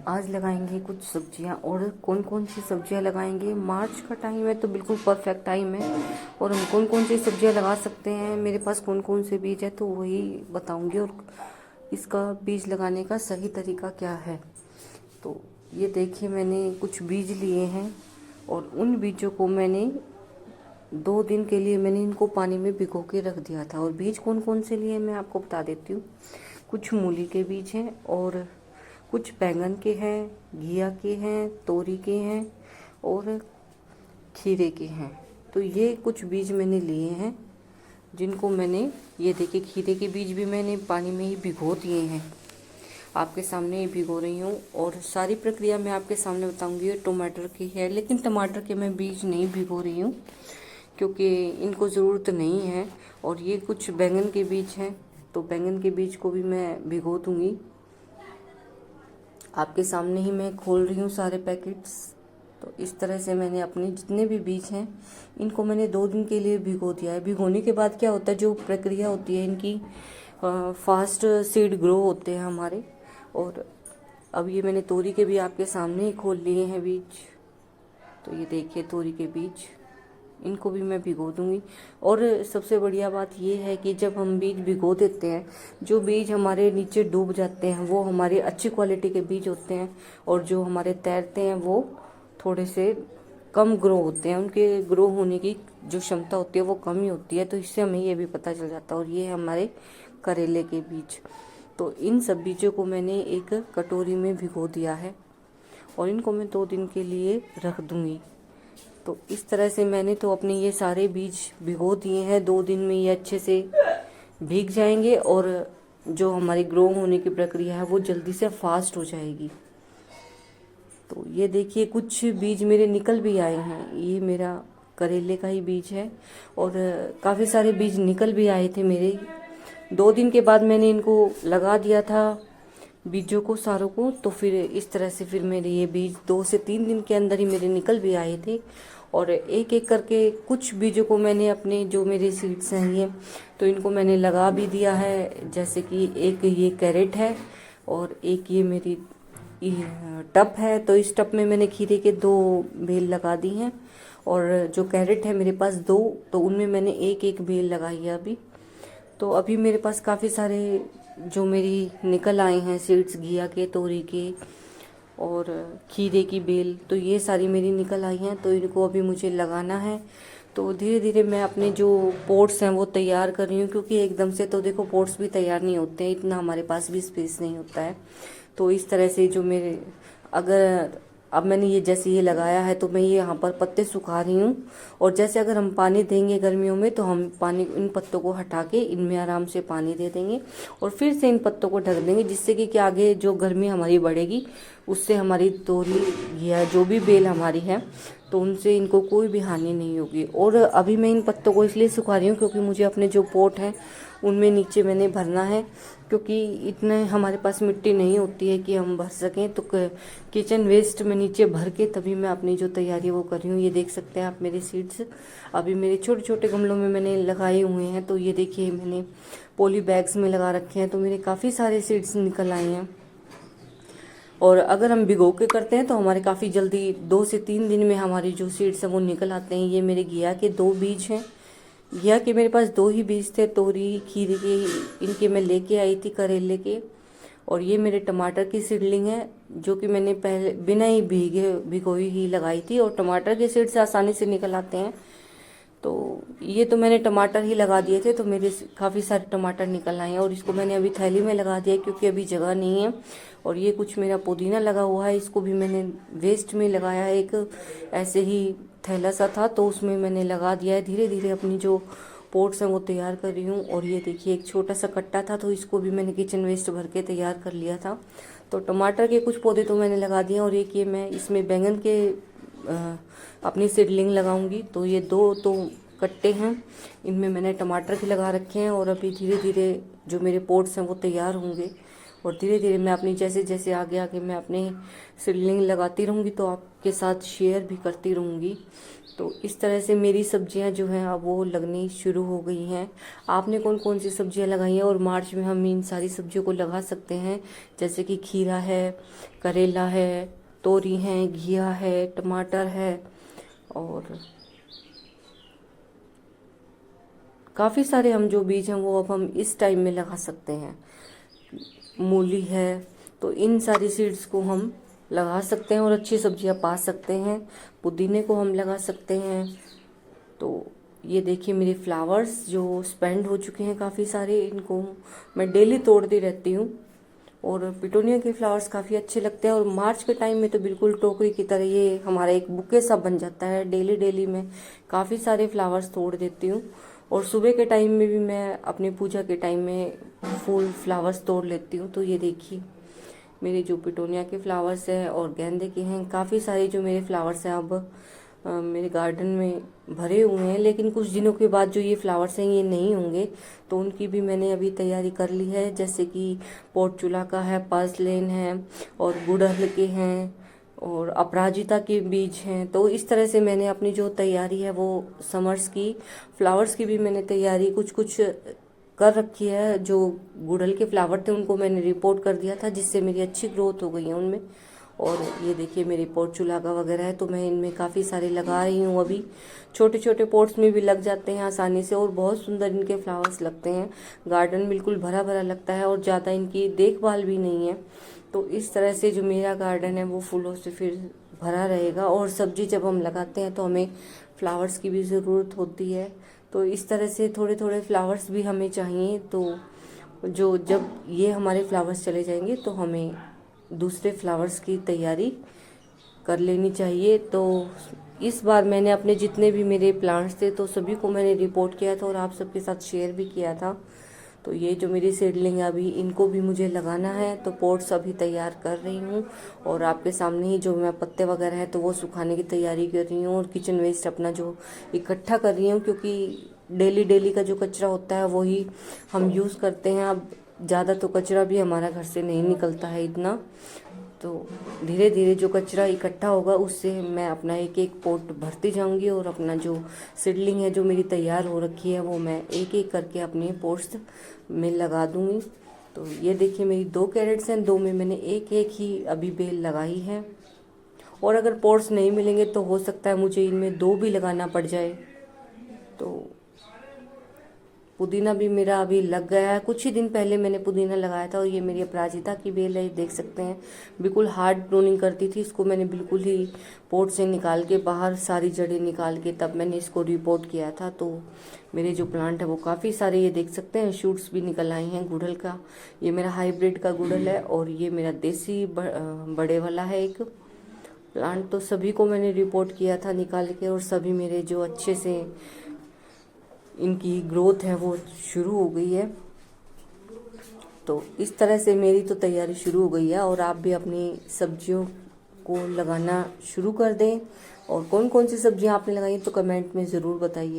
आज लगाएंगे कुछ सब्जियां। और कौन कौन सी सब्जियां लगाएंगे, मार्च का टाइम है तो बिल्कुल परफेक्ट टाइम है। और हम कौन कौन सी सब्जियां लगा सकते हैं, मेरे पास कौन कौन से बीज है तो वही बताऊंगी। और इसका बीज लगाने का सही तरीका क्या है। तो ये देखिए, मैंने कुछ बीज लिए हैं और उन बीजों को मैंने 2 दिन के लिए मैंने इनको पानी में भिगो के रख दिया था। और बीज कौन कौन से लिए मैं आपको बता देती हूँ। कुछ मूली के बीज हैं और कुछ बैंगन के हैं, घिया के हैं, तोरी के हैं और खीरे के हैं। तो ये कुछ बीज मैंने लिए हैं जिनको मैंने, ये देखिए खीरे के बीज भी मैंने पानी में ही भिगो दिए हैं, आपके सामने ही भिगो रही हूँ। और सारी प्रक्रिया मैं आपके सामने बताऊंगी। ये टमाटर की है, लेकिन टमाटर के मैं बीज नहीं भिगो रही हूँ क्योंकि इनको ज़रूरत नहीं है। और ये कुछ बैंगन के बीज हैं, तो बैंगन के बीज को भी मैं भिगो दूँगी। आपके सामने ही मैं खोल रही हूँ सारे पैकेट्स। तो इस तरह से मैंने अपने जितने भी बीज हैं इनको मैंने 2 दिन के लिए भिगो दिया है। भिगोने के बाद क्या होता है, जो प्रक्रिया होती है इनकी, फास्ट सीड ग्रो होते हैं हमारे। और अब ये मैंने तोरी के भी आपके सामने ही खोल लिए हैं बीज। तो ये देखिए तोरी के बीज, इनको भी मैं भिगो दूंगी। और सबसे बढ़िया बात ये है कि जब हम बीज भिगो देते हैं, जो बीज हमारे नीचे डूब जाते हैं वो हमारे अच्छी क्वालिटी के बीज होते हैं। और जो हमारे तैरते हैं वो थोड़े से कम ग्रो होते हैं, उनके ग्रो होने की जो क्षमता होती है वो कम ही होती है। तो इससे हमें ये भी पता चल जाता है। और ये है हमारे करेले के बीज। तो इन सब बीजों को मैंने एक कटोरी में भिगो दिया है और इनको मैं 2 दिन के लिए रख दूंगी। तो इस तरह से मैंने तो अपने ये सारे बीज भिगो दिए हैं। 2 दिन में ये अच्छे से भीग जाएंगे और जो हमारी ग्रो होने की प्रक्रिया है वो जल्दी से फास्ट हो जाएगी। तो ये देखिए कुछ बीज मेरे निकल भी आए हैं। ये मेरा करेले का ही बीज है और काफ़ी सारे बीज निकल भी आए थे मेरे। 2 दिन के बाद मैंने इनको लगा दिया था बीजों को सारों को। तो फिर इस तरह से फिर मेरे ये बीज 2 से 3 दिन के अंदर ही मेरे निकल भी आए थे। और एक एक करके कुछ बीजों को मैंने अपने, जो मेरे सीड्स हैं ये, तो इनको मैंने लगा भी दिया है। जैसे कि एक ये कैरेट है और एक ये मेरी टब है। तो इस टब में मैंने खीरे के 2 बेल लगा दी हैं। और जो कैरेट है मेरे पास 2, तो उनमें मैंने एक एक बेल लगाई है अभी। तो अभी मेरे पास काफ़ी सारे जो मेरी निकल आए हैं सीड्स, घिया के, तोरी के और खीरे की बेल, तो ये सारी मेरी निकल आई हैं। तो इनको अभी मुझे लगाना है। तो धीरे धीरे मैं अपने जो पोट्स हैं वो तैयार कर रही हूँ, क्योंकि एकदम से तो देखो पोट्स भी तैयार नहीं होते हैं, इतना हमारे पास भी स्पेस नहीं होता है। तो इस तरह से जो मेरे, अगर अब मैंने ये जैसे ये लगाया है तो मैं ये यहाँ पर पत्ते सुखा रही हूँ। और जैसे अगर हम पानी देंगे गर्मियों में तो हम पानी, इन पत्तों को हटा के इनमें आराम से पानी दे देंगे और फिर से इन पत्तों को ढक देंगे, जिससे कि आगे जो गर्मी हमारी बढ़ेगी उससे हमारी तोरी या जो भी बेल हमारी है तो उनसे इनको कोई भी हानि नहीं होगी। और अभी मैं इन पत्तों को इसलिए सुखा रही हूँ क्योंकि मुझे अपने जो पोट हैं उनमें नीचे मैंने भरना है, क्योंकि इतने हमारे पास मिट्टी नहीं होती है कि हम भर सकें। तो किचन वेस्ट में नीचे भर के तभी मैं अपनी जो तैयारी वो कर रही हूँ। ये देख सकते हैं आप मेरे सीड्स अभी मेरे छोटे छोटे गमलों में मैंने लगाए हुए हैं। तो ये देखिए मैंने पॉली बैग्स में लगा रखे हैं, तो मेरे काफ़ी सारे सीड्स निकल आए हैं। और अगर हम भिगो के करते हैं तो हमारे काफ़ी जल्दी 2 से 3 दिन में हमारी जो सीड्स हैं वो निकल आते हैं। ये मेरे घिया के 2 बीज हैं। घिया के मेरे पास 2 ही बीज थे, तोरी खीरे के इनके मैं लेके आई थी, करेले के। और ये मेरे टमाटर की सीडलिंग है जो कि मैंने पहले बिना ही भिगोई ही लगाई थी। और टमाटर के सीड्स आसानी से निकल आते हैं। तो ये तो मैंने टमाटर ही लगा दिए थे, तो मेरे काफ़ी सारे टमाटर निकल आए हैं। और इसको मैंने अभी थैली में लगा दिया क्योंकि अभी जगह नहीं है। और ये कुछ मेरा पुदीना लगा हुआ है, इसको भी मैंने वेस्ट में लगाया है, एक ऐसे ही थैला सा था तो उसमें मैंने लगा दिया है। धीरे धीरे अपनी जो पोट्स हैं वो तैयार कर रही हूँ। और ये देखिए एक छोटा सा कट्टा था तो इसको भी मैंने किचन वेस्ट भर के तैयार कर लिया था। तो टमाटर के कुछ पौधे तो मैंने लगा दिए और एक ये मैं इसमें बैंगन के अपनी सीडलिंग लगाऊंगी। तो ये 2 तो कट्टे हैं, इनमें मैंने टमाटर के लगा रखे हैं। और अभी धीरे धीरे जो मेरे पोट्स हैं वो तैयार होंगे और धीरे धीरे मैं अपनी जैसे जैसे आगे आगे मैं अपने सीडलिंग लगाती रहूँगी तो आपके साथ शेयर भी करती रहूँगी। तो इस तरह से मेरी सब्जियां जो हैं अब वो लगनी शुरू हो गई हैं। आपने कौन कौन सी सब्जियां लगाई हैं और मार्च में हम इन सारी सब्जियों को लगा सकते हैं, जैसे कि खीरा है, करेला है, तोरी है, घिया है, टमाटर है और काफ़ी सारे हम जो बीज हैं वो अब हम इस टाइम में लगा सकते हैं। मूली है, तो इन सारी सीड्स को हम लगा सकते हैं और अच्छी सब्जियां पा सकते हैं। पुदीने को हम लगा सकते हैं। तो ये देखिए मेरे फ्लावर्स जो स्पेंड हो चुके हैं काफ़ी सारे, इनको मैं डेली तोड़ती रहती हूँ। और पिटोनिया के फ्लावर्स काफ़ी अच्छे लगते हैं और मार्च के टाइम में तो बिल्कुल टोकरी की तरह ये हमारा एक बुके सा बन जाता है। डेली डेली मैं काफ़ी सारे फ्लावर्स तोड़ देती हूँ और सुबह के टाइम में भी मैं अपनी पूजा के टाइम में फूल फ्लावर्स तोड़ लेती हूँ। तो ये देखिए मेरे जो पिटोनिया के फ्लावर्स हैं और गेंदे के हैं, काफ़ी सारे जो मेरे फ्लावर्स हैं अब मेरे गार्डन में भरे हुए हैं। लेकिन कुछ दिनों के बाद जो ये फ्लावर्स हैं ये नहीं होंगे, तो उनकी भी मैंने अभी तैयारी कर ली है। जैसे कि पोर्चुला का है, पर्सलेन है और गुड़हल के हैं और अपराजिता के बीज हैं। तो इस तरह से मैंने अपनी जो तैयारी है वो समर्स की फ्लावर्स की भी मैंने तैयारी कुछ कुछ कर रखी है। जो गुड़हल के फ्लावर थे उनको मैंने रिपोर्ट कर दिया था, जिससे मेरी अच्छी ग्रोथ हो गई है उनमें। और ये देखिए मेरे पोर्चुलागा वगैरह है, तो मैं इनमें काफ़ी सारे लगा रही हूँ। अभी छोटे छोटे पॉट्स में भी लग जाते हैं आसानी से और बहुत सुंदर इनके फ्लावर्स लगते हैं। गार्डन बिल्कुल भरा भरा लगता है और ज़्यादा इनकी देखभाल भी नहीं है। तो इस तरह से जो मेरा गार्डन है वो फूलों से फिर भरा रहेगा। और सब्जी जब हम लगाते हैं तो हमें फ्लावर्स की भी ज़रूरत होती है। तो इस तरह से थोड़े थोड़े फ्लावर्स भी हमें चाहिए। तो जो जब ये हमारे फ्लावर्स चले जाएंगे तो हमें दूसरे फ्लावर्स की तैयारी कर लेनी चाहिए। तो इस बार मैंने अपने जितने भी मेरे प्लांट्स थे तो सभी को मैंने रिपोर्ट किया था और आप सबके साथ शेयर भी किया था। तो ये जो मेरी सीडलिंग है अभी इनको भी मुझे लगाना है, तो पॉट्स अभी तैयार कर रही हूँ। और आपके सामने ही जो मैं पत्ते वगैरह हैं तो वो सुखाने की तैयारी कर रही हूँ और किचन वेस्ट अपना जो इकट्ठा कर रही हूँ, क्योंकि डेली डेली का जो कचरा होता है वही हम यूज़ करते हैं। अब ज़्यादा तो कचरा भी हमारा घर से नहीं निकलता है इतना, तो धीरे धीरे जो कचरा इकट्ठा होगा उससे मैं अपना एक एक पॉट भरती जाऊंगी और अपना जो सीडलिंग है जो मेरी तैयार हो रखी है वो मैं एक एक करके अपने पॉट्स में लगा दूंगी। तो ये देखिए मेरी 2 कैरेट्स हैं, 2 में मैंने एक एक ही अभी बेल लगाई है। और अगर पॉट्स नहीं मिलेंगे तो हो सकता है मुझे इनमें 2 भी लगाना पड़ जाए। तो पुदीना भी मेरा अभी लग गया है। कुछ ही दिन पहले मैंने पुदीना लगाया था और ये मेरी अपराजिता की बेल है, देख सकते हैं। बिल्कुल हार्ड प्रूनिंग करती थी इसको, मैंने बिल्कुल ही पोट से निकाल के बाहर सारी जड़ें निकाल के तब मैंने इसको रिपोर्ट किया था। तो मेरे जो प्लांट है वो काफ़ी सारे, ये देख सकते हैं, शूट्स भी निकल आए हैं गुड़हल का। ये मेरा हाइब्रिड का गुड़हल है और ये मेरा देसी बड़े वाला है एक प्लांट। तो सभी को मैंने रिपोर्ट किया था निकाल के और सभी मेरे जो अच्छे से इनकी ग्रोथ है वो शुरू हो गई है। तो इस तरह से मेरी तो तैयारी शुरू हो गई है और आप भी अपनी सब्जियों को लगाना शुरू कर दें। और कौन कौन सी सब्जियां आपने लगाई तो कमेंट में ज़रूर बताइए।